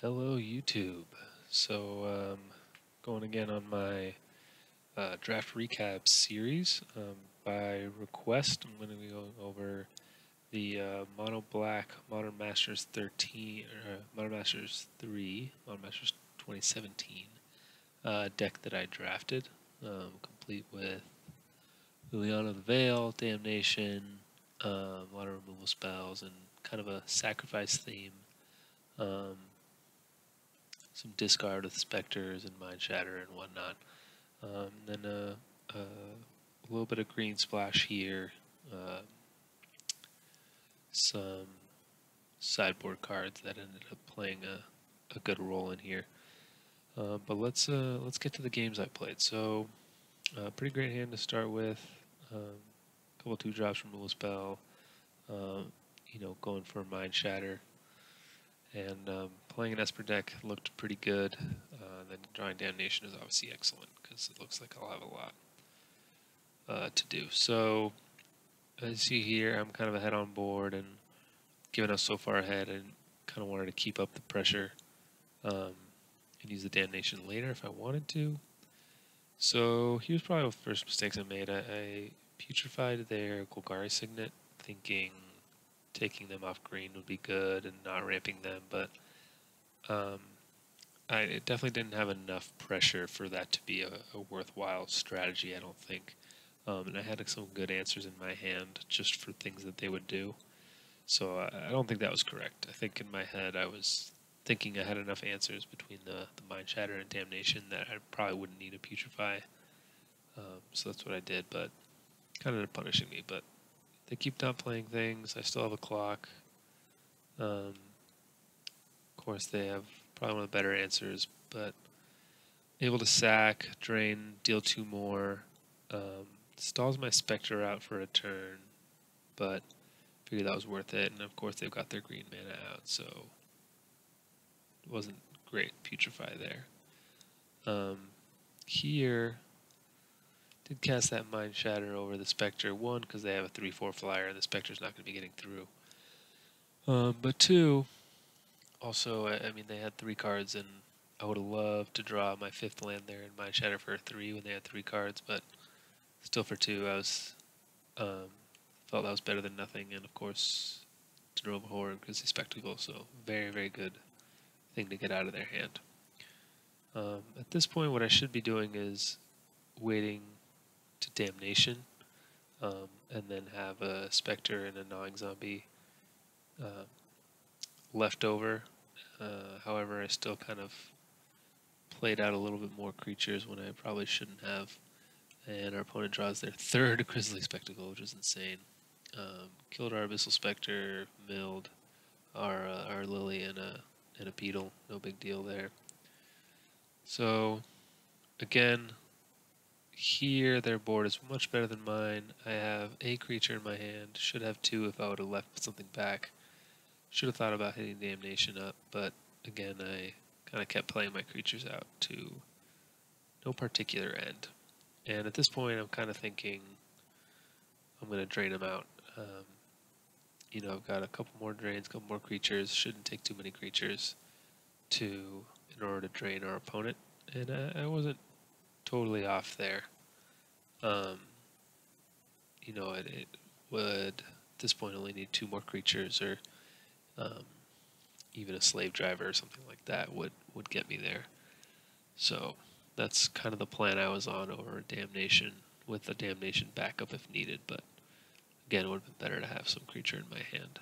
Hello, YouTube. So, going again on my draft recap series. By request, I'm going to be going over the Mono Black Modern Masters 13, Modern Masters 3, Modern Masters 2017 deck that I drafted, complete with Liliana the Veil, Damnation, a lot of removal spells, and kind of a sacrifice theme. Um, some discard with specters and mind shatter and whatnot. Then a little bit of green splash here. Some sideboard cards that ended up playing a good role in here. But let's get to the games I played. So, pretty great hand to start with. Couple 2 drops removal spell. Going for mind shatter. And playing an Esper deck looked pretty good. Then drawing Damnation is obviously excellent because it looks like I'll have a lot to do. So as you see here, I'm kind of ahead on board, and given us so far ahead, and kind of wanted to keep up the pressure and use the Damnation later if I wanted to. So here's probably the first mistakes I made. I putrefied their Golgari Signet, thinking taking them off green would be good and not ramping them, but I definitely didn't have enough pressure for that to be a worthwhile strategy, I don't think. And I had some good answers in my hand just for things that they would do. So I don't think that was correct. I think in my head I was thinking I had enough answers between the Mind Shatter and Damnation that I probably wouldn't need a Putrefy. So that's what I did, but kind of punishing me. But they keep not playing things. I still have a clock. Of course, they have probably one of the better answers, but able to sack, drain, deal 2 more. Stalls my Spectre out for a turn, but figured that was worth it. And of course, they've got their green mana out, so it wasn't great putrefy there. Here, did cast that Mind Shatter over the Spectre. 1, because they have a 3/4 flyer, and the Spectre's not going to be getting through. But 2, also, I mean, they had 3 cards, and I would have loved to draw my 5th land there and Mind Shatter for a 3 when they had 3 cards, but still for 2, I was felt that was better than nothing, and of course, Denova Horde because the Spectacle, so very, very good thing to get out of their hand. At this point, what I should be doing is waiting to Damnation, and then have a Spectre and a Gnawing Zombie left over. However, I still kind of played out a little bit more creatures when I probably shouldn't have. And our opponent draws their 3rd Grizzly Spectacle, which is insane. Killed our Abyssal Spectre, milled our Lily and a Beetle. No big deal there. So, again, here their board is much better than mine. I have a creature in my hand. Should have 2 if I would have left something back. Should have thought about hitting Damnation up, but again, I kind of kept playing my creatures out to no particular end. And at this point, I'm kind of thinking I'm going to drain them out. I've got a couple more drains, a couple more creatures. Shouldn't take too many creatures in order to drain our opponent. And I wasn't totally off there. It would, at this point, only need 2 more creatures, or even a Slave Driver or something like that would get me there. So that's kind of the plan I was on over Damnation, with a Damnation backup if needed, but again, it would have been better to have some creature in my hand.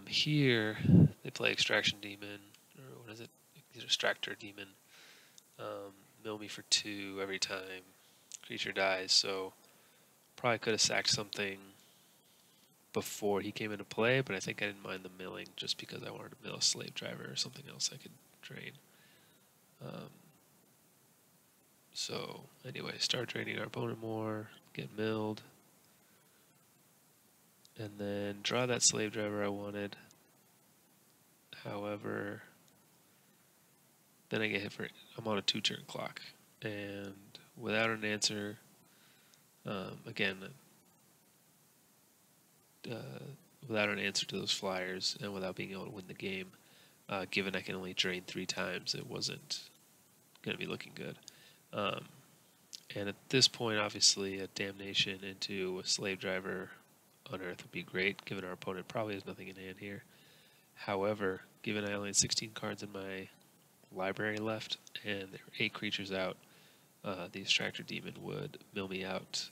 Here, they play Extraction Demon, or what is it? Extractor Demon. Mill me for 2 every time creature dies, so probably could have sacked something before he came into play, but I think I didn't mind the milling just because I wanted to mill a Slave Driver or something else I could drain. So anyway, start draining our opponent more, get milled, and then draw that Slave Driver I wanted. However, then I get hit for, I'm on a 2-turn clock, and without an answer, without an answer to those flyers, and without being able to win the game, given I can only drain 3 times, it wasn't going to be looking good. And at this point, obviously, a Damnation into a Slave Driver Unearth would be great, given our opponent probably has nothing in hand here. However, given I only had 16 cards in my library left, and there were 8 creatures out, the Extractor Demon would mill me out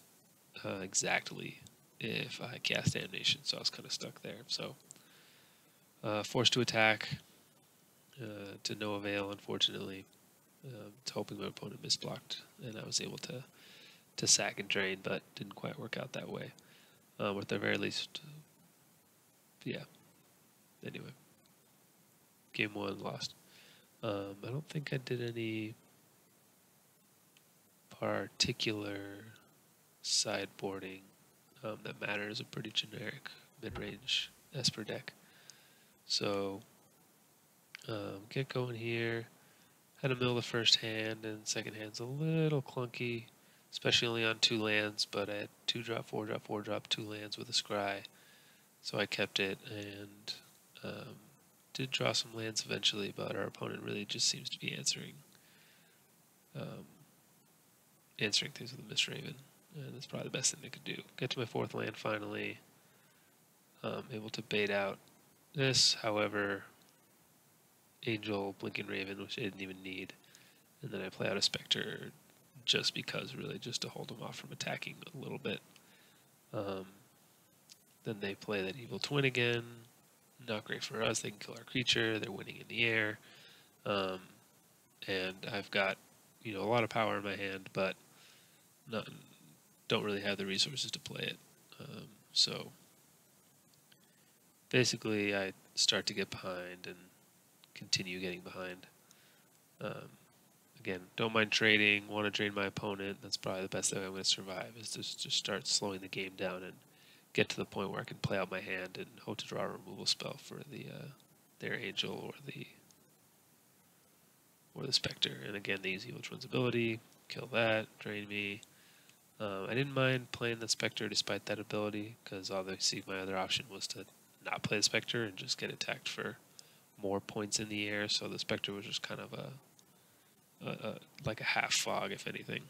exactly if I cast Damnation, so I was kind of stuck there. So, forced to attack, to no avail, unfortunately. Hoping my opponent misblocked, and I was able to sack and drain, but didn't quite work out that way. Or at the very least, yeah. Anyway, game 1 lost. I don't think I did any particular sideboarding that matters. A pretty generic mid-range Esper deck. So get going here. Had to mill the first hand, and second hand's a little clunky, especially only on 2 lands, but I had 2-drop, 4-drop, 4-drop, 2 lands with a scry, so I kept it, and did draw some lands eventually, but our opponent really just seems to be answering things with a Mistraven, and that's probably the best thing they could do. Get to my 4th land finally, able to bait out this, however, Angel, Blinking Raven, which I didn't even need, and then I play out a Spectre just because, really, just to hold them off from attacking a little bit. Then they play that Evil Twin again, not great for us, they can kill our creature, they're winning in the air, and I've got, a lot of power in my hand, but don't really have the resources to play it. So basically I start to get behind and continue getting behind. Again, don't mind trading, want to drain my opponent. That's probably the best way I'm going to survive, is to just start slowing the game down and get to the point where I can play out my hand and hope to draw a removal spell for their Angel or the Spectre. And again, they use Evil Twin's ability, kill that, drain me. I didn't mind playing the Spectre despite that ability, because obviously my other option was to not play the Spectre and just get attacked for more points in the air, so the Spectre was just kind of like a half fog, if anything.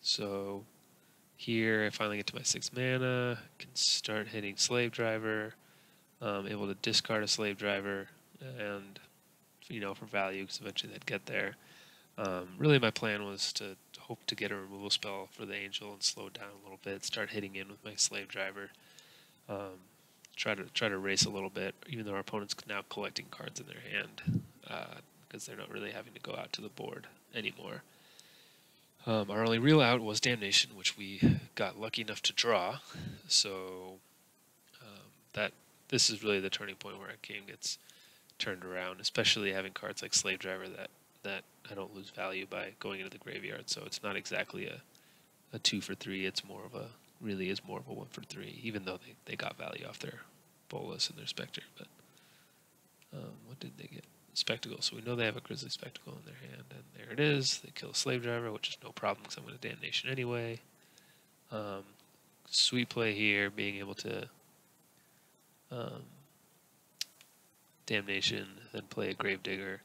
So here I finally get to my 6 mana, can start hitting Slave Driver, able to discard a Slave Driver, and for value, because eventually they'd get there. Really my plan was to hope to get a removal spell for the Angel and slow down a little bit, start hitting in with my Slave Driver. Try to race a little bit, even though our opponent's now collecting cards in their hand, because they're not really having to go out to the board anymore. Our only real out was Damnation, which we got lucky enough to draw, so this is really the turning point where our game gets turned around, especially having cards like Slave Driver that I don't lose value by going into the graveyard, so it's not exactly a 2 for 3, it's more of a 1 for 3, even though they got value off their Bolus and their Spectre. But what did they get? Spectacle. So we know they have a Grizzly Spectacle in their hand, and there it is. They kill a Slave Driver, which is no problem because I'm going to Damnation anyway. Sweet play here, being able to Damnation, then play a Gravedigger.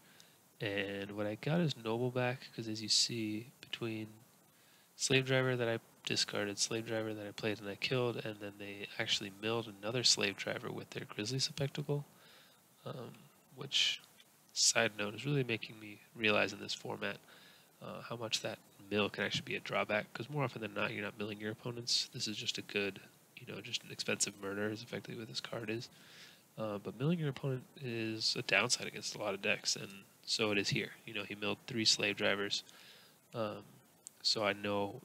And what I got is Noble back, because as you see, between Slave Driver that I discarded, Slave Driver that I played and I killed, and then they actually milled another Slave Driver with their Grizzly Spectacle, which, side note, is really making me realize in this format how much that mill can actually be a drawback, because more often than not, you're not milling your opponents. This is just a good, just an expensive murder is effectively what this card is. But milling your opponent is a downside against a lot of decks, and so it is here. He milled 3 Slave Drivers, so I know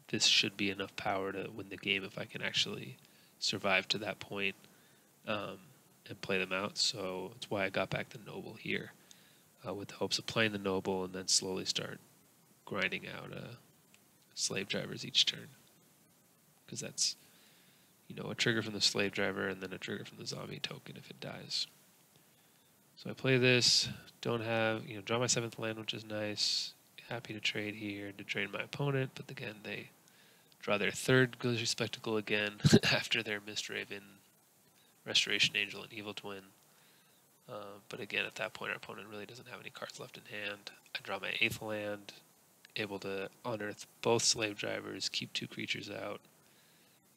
this should be enough power to win the game if I can actually survive to that point and play them out. So that's why I got back the Noble here, with the hopes of playing the Noble and then slowly start grinding out Slave Drivers each turn, because that's a trigger from the Slave Driver and then a trigger from the zombie token if it dies. So I play this, don't have, draw my 7th land, which is nice. Happy to trade here to drain my opponent, but again, they draw their 3rd Grizzly Spectacle again after their Mistraven Restoration Angel, and Evil Twin. But again, at that point, our opponent really doesn't have any cards left in hand. I draw my 8th land, able to unearth both Slave Drivers, keep 2 creatures out.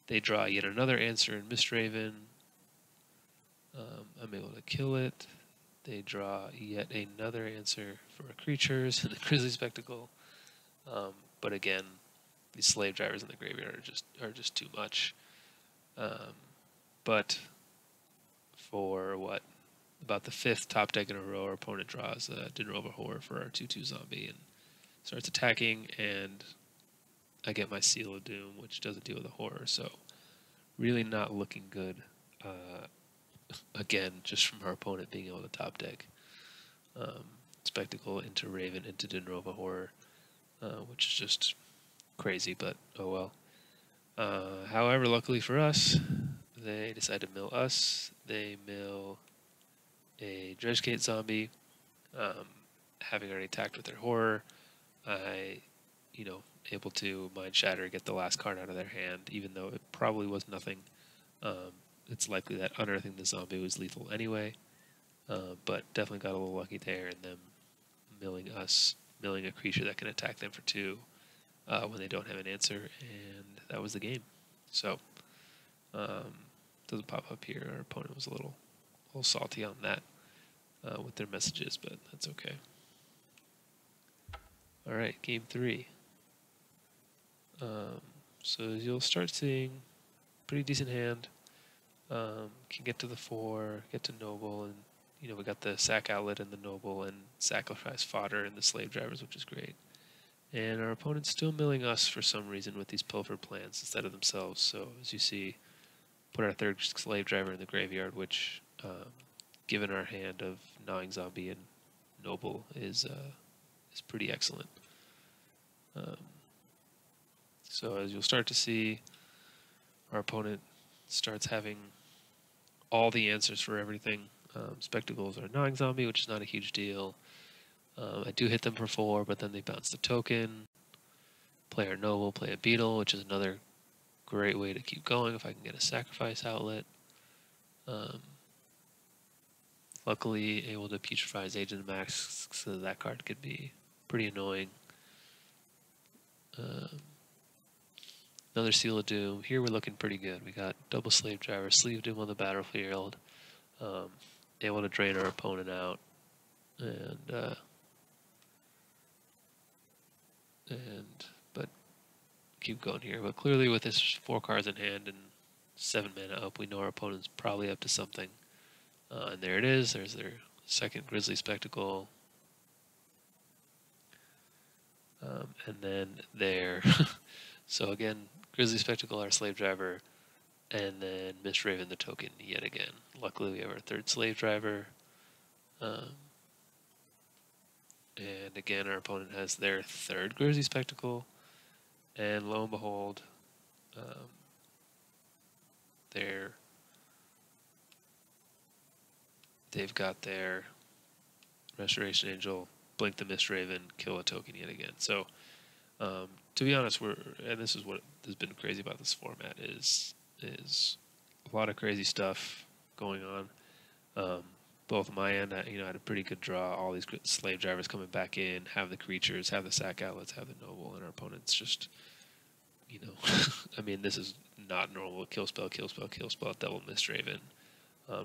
They draw yet another answer in Mistraven. I'm able to kill it. They draw yet another answer for creatures in the Grizzly Spectacle. But again, these Slave Drivers in the graveyard are just too much. But for what? About the 5th top deck in a row, our opponent draws Dinrova Horror for our 2/2 zombie and starts attacking, and I get my Seal of Doom, which doesn't deal with the horror. So really not looking good. Again, just from our opponent being able to top deck Spectacle into Raven into Dinrova Horror, which is just crazy, but oh well. However, luckily for us, they decide to mill us. They mill a Dredgegate zombie. Having already attacked with their horror, I, able to Mind Shatter, get the last card out of their hand, even though it probably was nothing. It's likely that unearthing the zombie was lethal anyway, but definitely got a little lucky there in them milling a creature that can attack them for 2 when they don't have an answer, and that was the game. So, doesn't pop up here. Our opponent was a little salty on that with their messages, but that's okay. All right, game 3. So you'll start seeing pretty decent hand. Can get to the 4, get to Noble, and we got the Sack Outlet and the Noble, and Sacrifice Fodder and the Slave Drivers, which is great. And our opponent's still milling us for some reason with these Pilfer plans instead of themselves. So as you see, put our 3rd Slave Driver in the graveyard, which, given our hand of Gnawing Zombie and Noble, is pretty excellent. So as you'll start to see, our opponent starts having all the answers for everything. Spectacles are Gnawing Zombie, which is not a huge deal. I do hit them for 4, but then they bounce the token. Play our Noble, play a Beetle, which is another great way to keep going if I can get a Sacrifice Outlet. Luckily, able to Putrefize Agent Max, so that card could be pretty annoying. Another Seal of Doom. Here we're looking pretty good. We got double Slave Driver, Sleeve Doom on the battlefield. Able to drain our opponent out, but keep going here. But clearly, with his 4 cards in hand and 7 mana up, we know our opponent's probably up to something. And there it is. There's their 2nd Grizzly Spectacle. And then there. So again, Grizzly Spectacle, our Slave Driver, and then Mistraven the token yet again. Luckily, we have our 3rd Slave Driver. And again, our opponent has their 3rd Grizzly Spectacle. And lo and behold, they've got their Restoration Angel, blink the Mistraven, kill a token yet again. So, to be honest, and this is what has been crazy about this format is a lot of crazy stuff going on. Both my end, I had a pretty good draw. All these Slave Drivers coming back in, have the creatures, have the Sack Outlets, have the Noble, and our opponent's just, I mean, this is not normal. Kill spell, double Mistraven,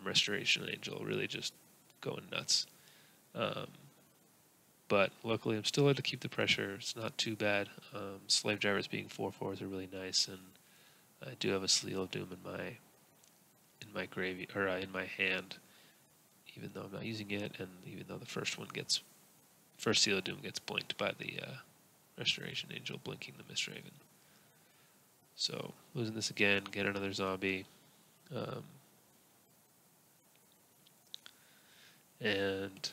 Restoration Angel, really just going nuts. But luckily, I'm still able to keep the pressure. It's not too bad. Slave Drivers being 4/4s are really nice, and I do have a Seal of Doom in my gravy or in my hand, even though I'm not using it, and even though the first Seal of Doom gets blinked by the Restoration Angel, blinking the Mistraven. So losing this again, get another zombie, and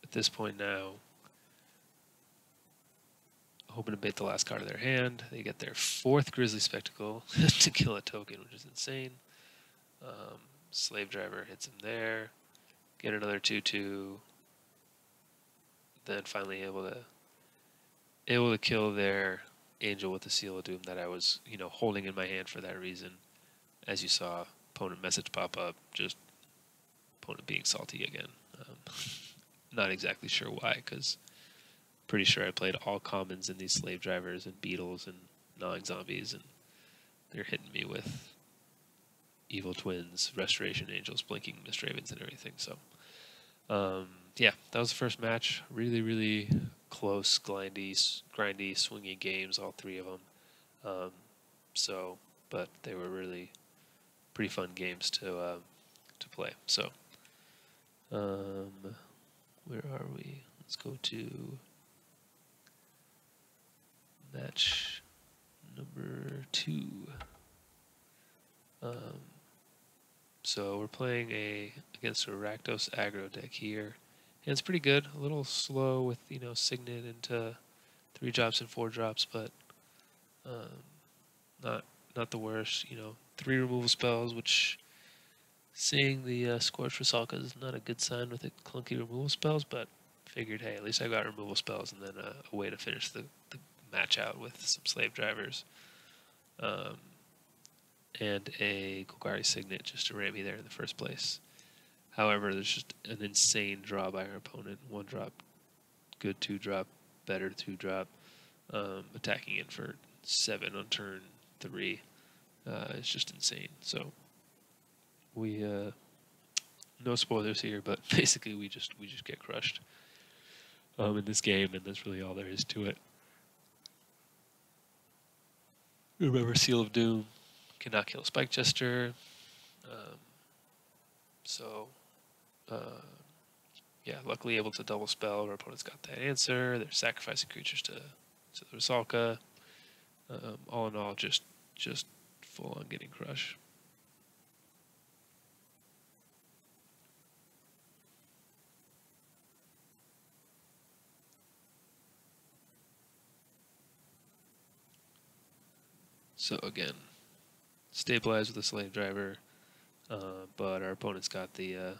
at this point now, hoping to bait the last card of their hand. They get their 4th Grizzly Spectacle to kill a token, which is insane. Slave Driver hits him there. Get another 2/2. Then finally able to kill their Angel with the Seal of Doom that I was, holding in my hand for that reason. As you saw, opponent message pop up, just opponent being salty again. Not exactly sure why, because pretty sure I played all commons in these slave drivers and beetles and gnawing zombies, and they're hitting me with evil twins, restoration angels, blinking mist ravens, and everything. So, yeah, that was the first match. Really, really close, grindy, swingy games, all three of them. But they were really pretty fun games to play. So, where are we? Let's go to match number 2. So we're playing against a Rakdos aggro deck here. And it's pretty good. A little slow with, Signet into 3 drops and 4 drops, but not the worst. 3 removal spells, which seeing the Scorch Rusalka is not a good sign with the clunky removal spells, but figured, hey, at least I got removal spells and then a way to finish the match out with some slave drivers. And a Golgari Signet just to ram me there in the first place. However, there's just an insane draw by our opponent. 1 drop, good 2 drop, better 2 drop, attacking in for 7 on turn 3. It's just insane. So we no spoilers here, but basically we just get crushed in this game, and that's really all there is to it. Remember, Seal of Doom cannot kill Spike Jester. Yeah, luckily able to double spell. Our opponent's got that answer. They're sacrificing creatures to the Rusalka. All in all, just full on getting crushed. So again, stabilize with a slave driver, but our opponent's got the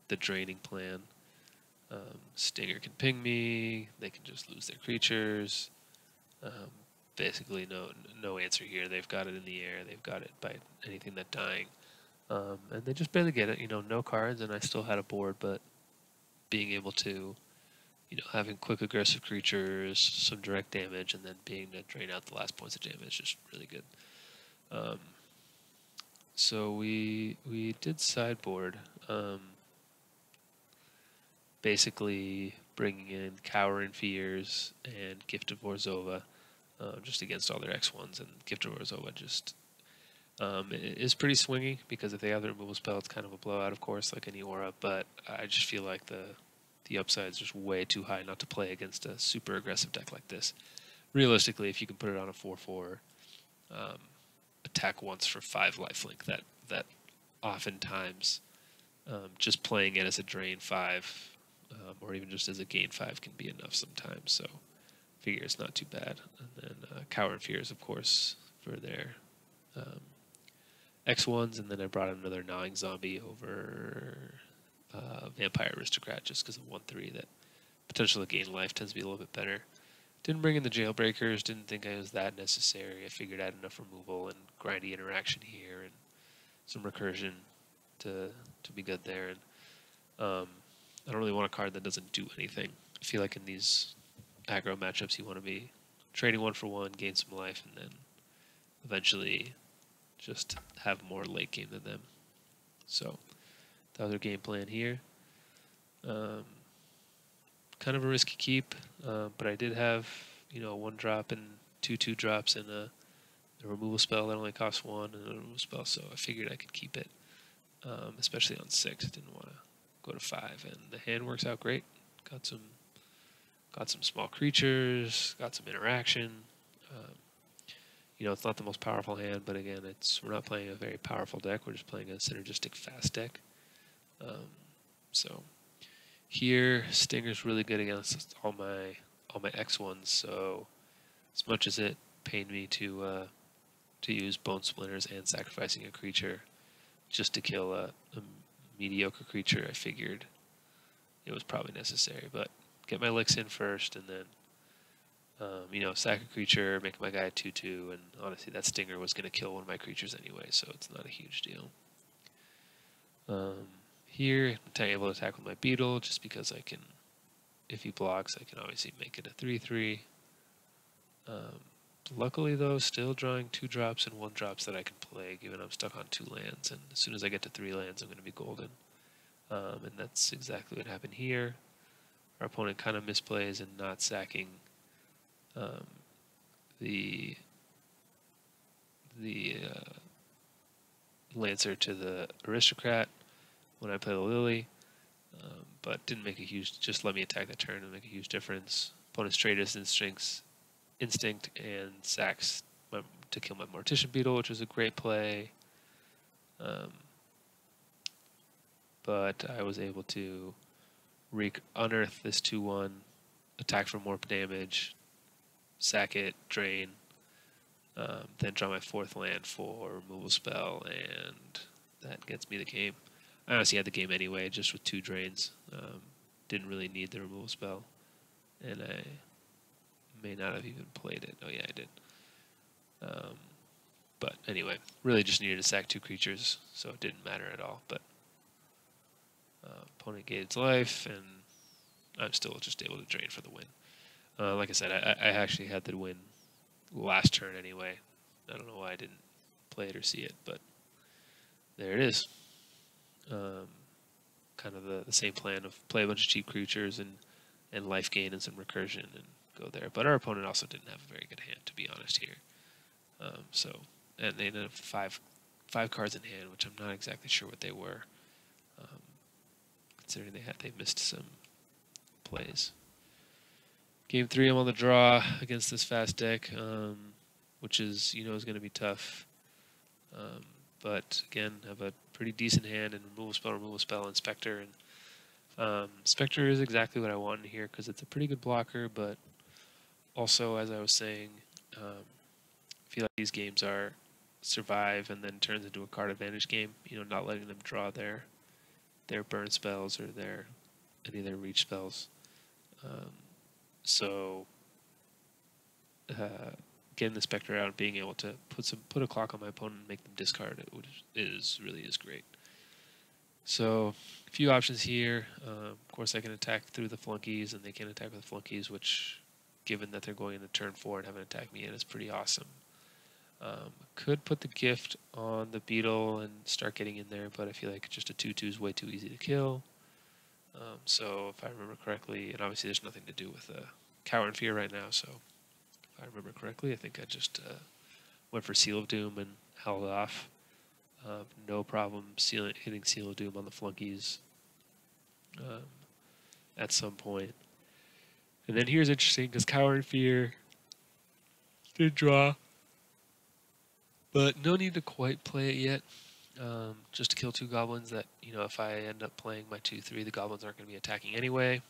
draining plan. Stinger can ping me. They can just lose their creatures. Basically, no answer here. They've got it in the air. They've got it by anything that's dying, and they just barely get it. No cards, and I still had a board, but being able to, having quick aggressive creatures, some direct damage, and then being able to drain out the last points of damage is just really good. So we did sideboard, basically bringing in Cowering Fears and Gift of Orzhova, just against all their X1s, and Gift of Orzhova just is pretty swingy, because if they have the removal spell, it's kind of a blowout, of course, like any aura, but I just feel like the upside is just way too high not to play against a super aggressive deck like this. Realistically, if you can put it on a 4/4, attack once for 5 lifelink, that oftentimes just playing it as a drain 5, or even just as a gain 5 can be enough sometimes. So figure it's not too bad. And then Cower and Fears, of course, for their X1s, and then I brought another gnawing zombie over Vampire Aristocrat just because of 1/3 that potential to gain life tends to be a little bit better. Didn't bring in the Jailbreakers, didn't think it was that necessary. I figured I had enough removal and grindy interaction here and some recursion to be good there. And I don't really want a card that doesn't do anything. I feel like in these aggro matchups you want to be trading 1 for 1, gain some life, and then eventually just have more late game than them. So that was our game plan here. Kind of a risky keep, but I did have 1 drop and 2 drops and a removal spell that only costs 1 and a removal spell, so I figured I could keep it, especially on 6. Didn't want to go to 5, and the hand works out great. Got some small creatures, got some interaction. It's not the most powerful hand, but again, we're not playing a very powerful deck. We're just playing a synergistic fast deck. So here, Stinger's really good against all my X1s. So as much as it pained me to use Bone Splinters and sacrificing a creature just to kill a mediocre creature, I figured it was probably necessary. But get my licks in first, and then sack a creature, make my guy 2/2, and honestly, that Stinger was going to kill one of my creatures anyway, so it's not a huge deal. Here, I'm able to attack with my beetle just because I can, if he blocks, I can obviously make it a 3/3. Luckily, though, still drawing 2 drops and 1 drops that I can play, given I'm stuck on 2 lands. And as soon as I get to 3 lands, I'm going to be golden. And that's exactly what happened here. Our opponent kind of misplays and not sacking the Lancer to the Aristocrat when I play the Lily, but didn't make a huge. Just let me attack that turn and make a huge difference. Opponent's Trader's Instinct and sacks to kill my Mortician Beetle, which was a great play. But I was able to unearth this 2/1, attack for more damage, sack it, drain, then draw my 4th land for removal spell, and that gets me the game. I honestly had the game anyway, just with 2 drains. Didn't really need the removal spell, and I may not have even played it. Oh yeah, I did. But anyway, really just needed to sack 2 creatures, so it didn't matter at all. But opponent gains life, and I'm still just able to drain for the win. Like I said, I actually had the win last turn anyway. I don't know why I didn't play it or see it, but there it is. Kind of the same plan of play a bunch of cheap creatures and life gain and some recursion and go there. But our opponent also didn't have a very good hand, to be honest here. And they ended up with five cards in hand, which I'm not exactly sure what they were, considering they missed some plays. Game 3, I'm on the draw against this fast deck, which is is going to be tough. But again, have a pretty decent hand in removal spell, and Spectre. And Spectre is exactly what I wanted here because it's a pretty good blocker, but also, as I was saying, I feel like these games are survive and then turns into a card advantage game. Not letting them draw their burn spells or any of their reach spells. So getting the Spectre out and being able to put a clock on my opponent and make them discard it really is great. So a few options here. Of course, I can attack through the flunkies, and they can attack with the flunkies, which, given that they're going into turn 4 and haven't attacked me yet, is pretty awesome. Could put the gift on the beetle and start getting in there, but I feel like just a 2/2 is way too easy to kill. So if I remember correctly, and obviously there's nothing to do with Cower and Fear right now, so if I remember correctly, I think I just went for Seal of Doom and held off. No problem hitting Seal of Doom on the flunkies at some point. And then here's interesting, because Cower and Fear did draw, but no need to quite play it yet. Just to kill 2 goblins that, if I end up playing my 2/3, the goblins aren't going to be attacking anyway.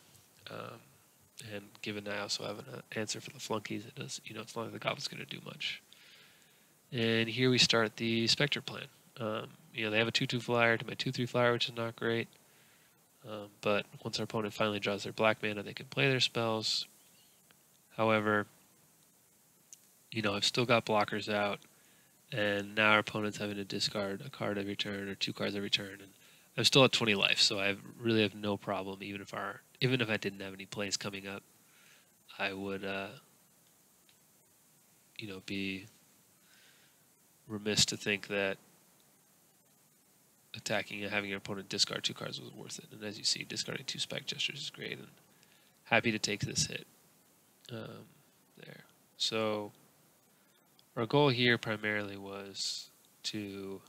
And given I also have an answer for the flunkies, it does, it's not like the goblin's going to do much. And here we start the Spectre plan. They have a 2/2 flyer to my 2/3 flyer, which is not great. But once our opponent finally draws their black mana, they can play their spells. However, I've still got blockers out, and now our opponent's having to discard a card every turn or 2 cards every turn, and I'm still at 20 life, so I really have no problem. Even if I didn't have any plays coming up, I would be remiss to think that attacking and having your opponent discard 2 cards was worth it. And as you see, discarding 2 Spike Gestures is great, and happy to take this hit. There. So our goal here primarily was to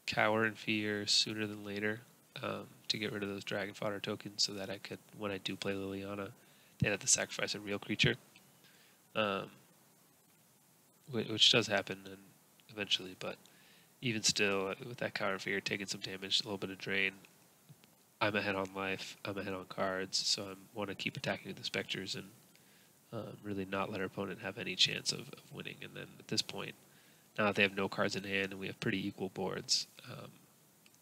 Cower and Fear sooner than later, to get rid of those Dragon Fodder tokens so that I could, when I do play Liliana, they'd have to sacrifice a real creature. Which does happen eventually, but even still, with that Cower and Fear taking some damage, a little bit of drain, I'm ahead on life, I'm ahead on cards, so I want to keep attacking with the Spectres and really not let our opponent have any chance of winning. And then at this point, now that they have no cards in hand and we have pretty equal boards,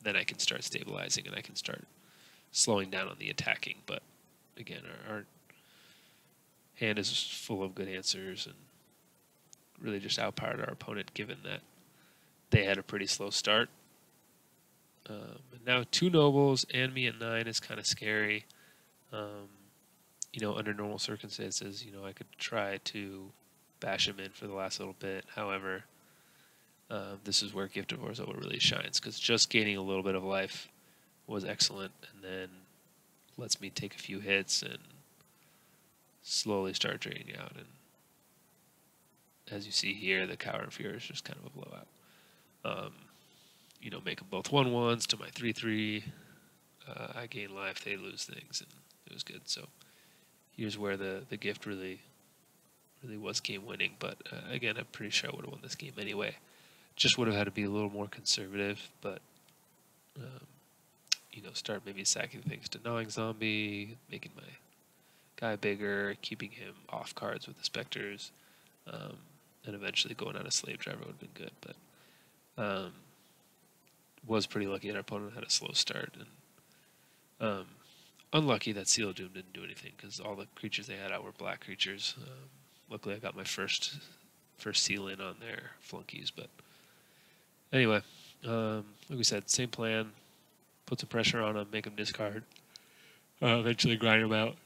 then I can start stabilizing and I can start slowing down on the attacking. But again, our hand is full of good answers and really just outpowered our opponent, given that they had a pretty slow start. And now 2 nobles and me at 9 is kind of scary. Um, under normal circumstances, I could try to bash him in for the last little bit. However, this is where Gift of Orzoa really shines, because just gaining a little bit of life was excellent, and then lets me take a few hits and slowly start draining out. And as you see here, the Cower and Fury is just kind of a blowout. Make them both 1/1s to my 3/3. I gain life, they lose things, and it was good. So here's where the gift really was game winning. But again, I'm pretty sure I would have won this game anyway. Just would have had to be a little more conservative, but start maybe sacking things to Gnawing Zombie, making my guy bigger, keeping him off cards with the Spectres, and eventually going out a Slave Driver would have been good. But was pretty lucky that our opponent had a slow start, and unlucky that Seal of Doom didn't do anything, because all the creatures they had out were black creatures. Luckily, I got my first seal in on their flunkies, but anyway, like we said, same plan. Put some pressure on them, make them discard. Eventually grind them out.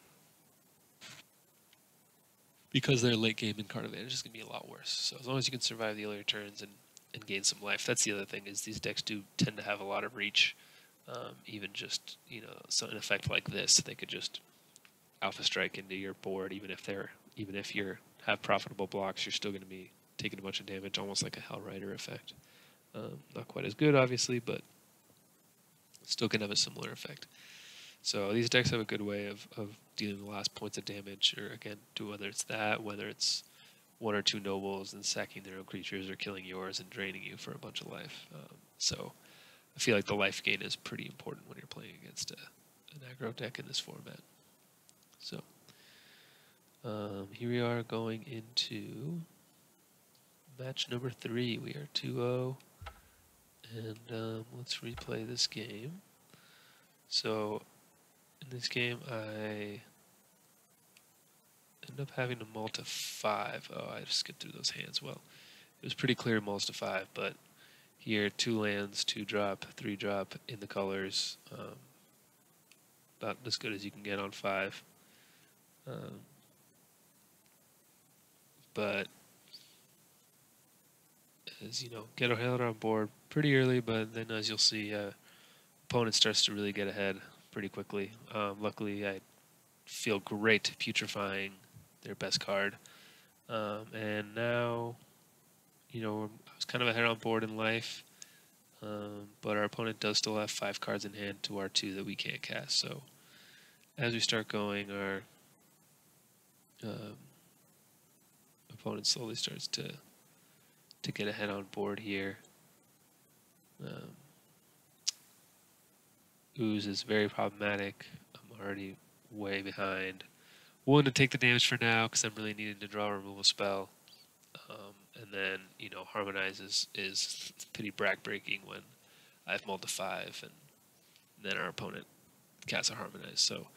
Because their late game and card advantage is going to be a lot worse. So as long as you can survive the earlier turns and gain some life. That's the other thing, is these decks do tend to have a lot of reach. Even just, so an effect like this, they could just Alpha Strike into your board, even if you have profitable blocks, you're still going to be taking a bunch of damage, almost like a Hellrider effect. Not quite as good, obviously, but still can have a similar effect. So these decks have a good way of dealing the last points of damage, or again, whether it's that, whether it's 1 or 2 nobles and sacking their own creatures, or killing yours and draining you for a bunch of life. So I feel like the life gain is pretty important when you're playing against an aggro deck in this format. So here we are going into match number 3. We are 2-0. And let's replay this game. So in this game, I end up having to mull to 5. Oh, I skipped through those hands. Well, it was pretty clear mulls to 5, but here 2 lands, 2 drop, 3 drop in the colors. About as good as you can get on 5. But as get a Hellrider on board pretty early, but then as you'll see, opponent starts to really get ahead pretty quickly. Luckily, I feel great putrefying their best card. And now, I was kind of ahead on board in life, but our opponent does still have 5 cards in hand to our 2 that we can't cast. So as we start going, our opponent slowly starts to get ahead on board here. Ooze is very problematic. I'm already way behind. Willing to take the damage for now because I'm really needing to draw a removal spell. And then, Harmonize is pretty brag-breaking when I've mulled to 5 and then our opponent casts a Harmonize. So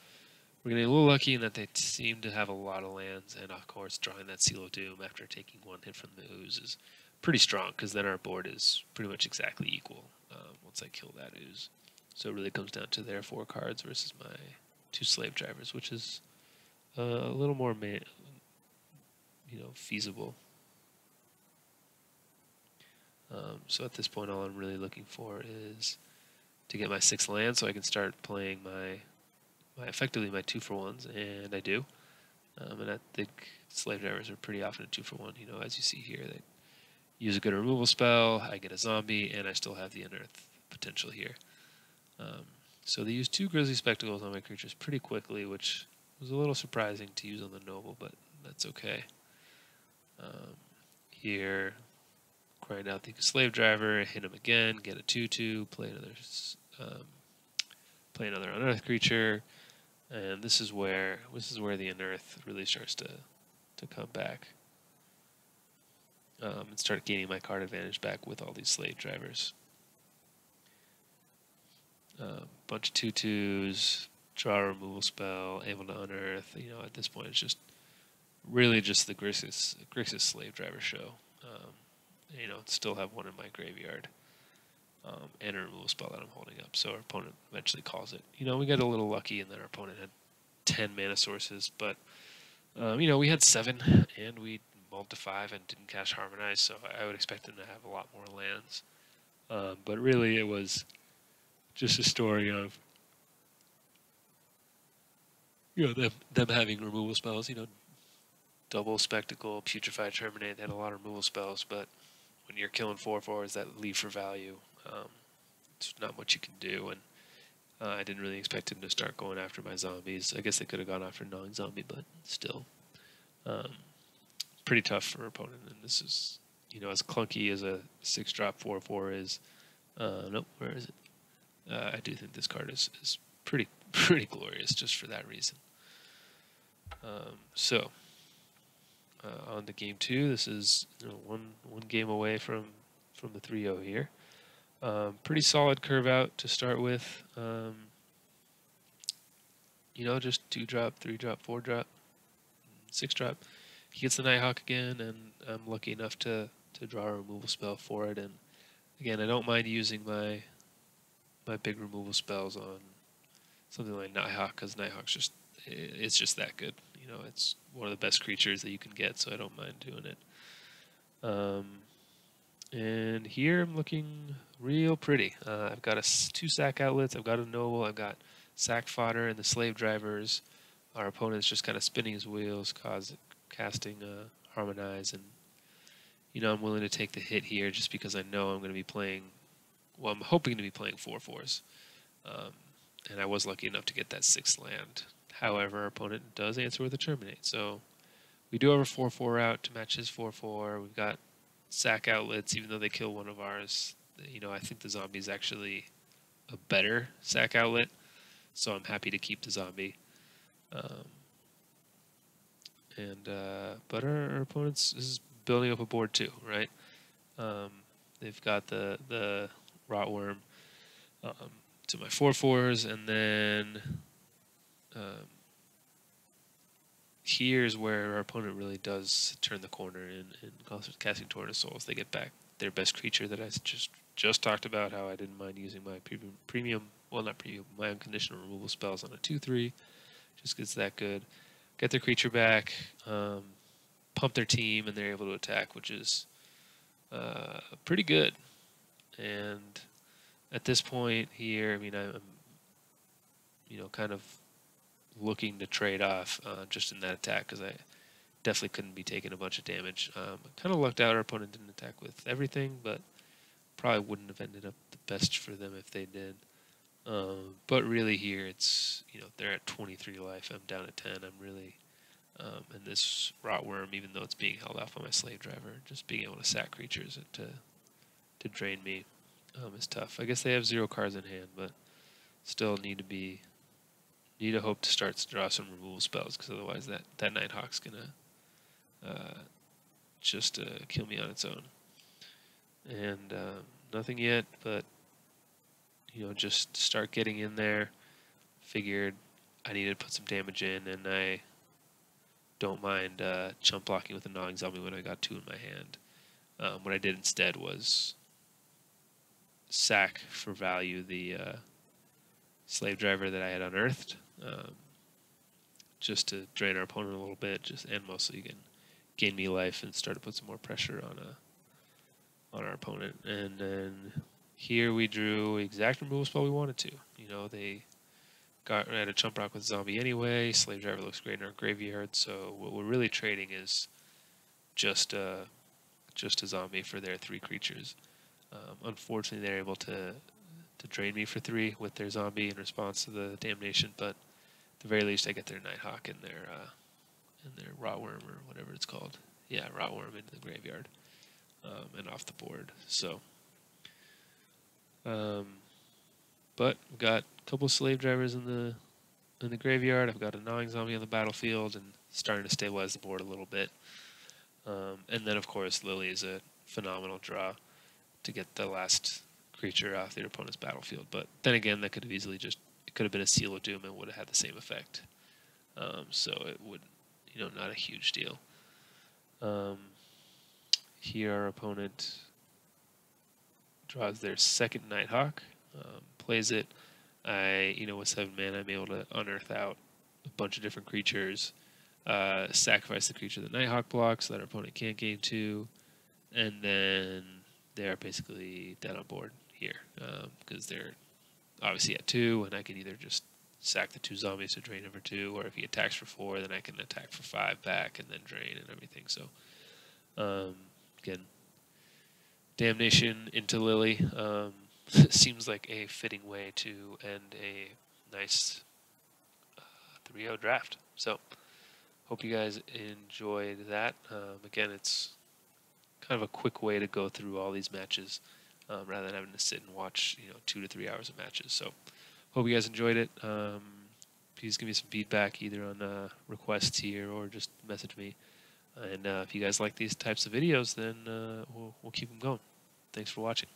we're getting a little lucky in that they seem to have a lot of lands, and of course drawing that Seal of Doom after taking 1 hit from the Ooze is pretty strong, because then our board is pretty much exactly equal once I kill that Ooze. So it really comes down to their 4 cards versus my 2 Slave Drivers, which is a little more feasible. So at this point, all I'm really looking for is to get my 6 land, so I can start playing my effectively my 2-for-1s, and I do. And I think Slave Drivers are pretty often a 2-for-1. As you see here, they use a good removal spell, I get a zombie, and I still have the Unearth potential here. So they use 2 Grizzly Spectacles on my creatures pretty quickly, which was a little surprising to use on the Noble, but that's okay. Here, grind out the Slave Driver, hit him again, get a 2/2, play another Unearth creature, and this is where the Unearth really starts to come back. And start gaining my card advantage back with all these Slave Drivers. Bunch of 2/2s, draw a removal spell, able to Unearth. At this point, it's really just the Grixis Slave Driver show. Still have 1 in my graveyard. and a removal spell that I'm holding up. So our opponent eventually calls it. We got a little lucky in that our opponent had 10 mana sources, but we had 7 and we mulled to 5 and didn't cast Harmonize, so I would expect them to have a lot more lands. But really, it was just a story of them having removal spells. Double Spectacle, Putrefy, Terminate. They had a lot of removal spells, but when you're killing 4/4s that leave for value, it's not much you can do. And I didn't really expect him to start going after my zombies. I guess they could have gone after non-zombie, but still, pretty tough for opponent. And this is, as clunky as a 6-drop 4/4 is. Nope, where is it? I do think this card is pretty glorious just for that reason. So on to game 2. This is one game away from the 3-0 here. Pretty solid curve out to start with. Just 2-drop, 3-drop, 4-drop, 6-drop. He gets the Nighthawk again, and I'm lucky enough to draw a removal spell for it. And again, I don't mind using my big removal spells on something like Nighthawk, because Nighthawk's it's just that good. It's one of the best creatures that you can get, so I don't mind doing it. And here I'm looking real pretty. I've got 2 sack outlets, I've got a noble, I've got sack fodder and the slave drivers. Our opponent's just kind of spinning his wheels, casting Harmonize, and I'm willing to take the hit here just because I know I'm going to be playing. Well, I'm hoping to be playing 4/4s, and I was lucky enough to get that 6th land. However, our opponent does answer with a Terminate, so we do have a 4/4 out to match his 4/4. We've got sack outlets, even though they kill one of ours. I think the zombie is actually a better sack outlet, so I'm happy to keep the zombie. But our opponent's is building up a board too, right? They've got the Rotworm to my 4/4s, and then here's where our opponent really does turn the corner in casting Torrent of Souls. They get back their best creature that I just talked about, how I didn't mind using my my unconditional removal spells on a 2/3. Just gets that good. Get their creature back, pump their team, and they're able to attack, which is pretty good. And at this point here, I'm kind of looking to trade off just in that attack, because I definitely couldn't be taking a bunch of damage. Kind of lucked out our opponent didn't attack with everything, but probably wouldn't have ended up the best for them if they did. But really here, it's, they're at 23 life, I'm down at 10. I'm really, and this Rotworm, even though it's being held off by my slave driver, just being able to sack creatures to drain me is tough. I guess they have 0 cards in hand, but still need to hope to start to draw some removal spells, because otherwise that Nighthawk's gonna just kill me on its own. And nothing yet, but just start getting in there. Figured I needed to put some damage in, and I don't mind chump blocking with a gnawing zombie when I got 2 in my hand. What I did instead was sack for value the slave driver that I had unearthed, just to drain our opponent a little bit, and mostly gain me life and start to put some more pressure on our opponent. And then here we drew exact removal spell we wanted to. They had a chump rock with zombie anyway. Slave driver looks great in our graveyard, so what we're really trading is just a zombie for their 3 creatures. Unfortunately, they're able to drain me for 3 with their zombie in response to the damnation, but at the very least I get their Nighthawk and their Rotworm, or whatever it's called. Yeah, Rotworm into the graveyard, and off the board. So, but we've got a couple of slave drivers in the graveyard. I've got a gnawing zombie on the battlefield and starting to stabilize the board a little bit. And then of course Lily is a phenomenal draw to get the last creature off their opponent's battlefield. But then again, that could have easily it could have been a Seal of Doom and would have had the same effect. So it would, not a huge deal. Here our opponent draws their second Nighthawk, plays it. With 7 mana, I'm able to unearth out a bunch of different creatures, sacrifice the creature the Nighthawk blocks so that our opponent can't gain 2, and then they're basically dead on board here because they're obviously at 2, and I can either just sack the 2 zombies to drain him for 2, or if he attacks for 4, then I can attack for 5 back and then drain and everything. So, again, Damnation into Lily seems like a fitting way to end a nice 3-0 draft. So, hope you guys enjoyed that. Again, it's kind of a quick way to go through all these matches rather than having to sit and watch 2 to 3 hours of matches. So, hope you guys enjoyed it. Please give me some feedback either on requests here or just message me. And if you guys like these types of videos, then we'll keep them going. Thanks for watching.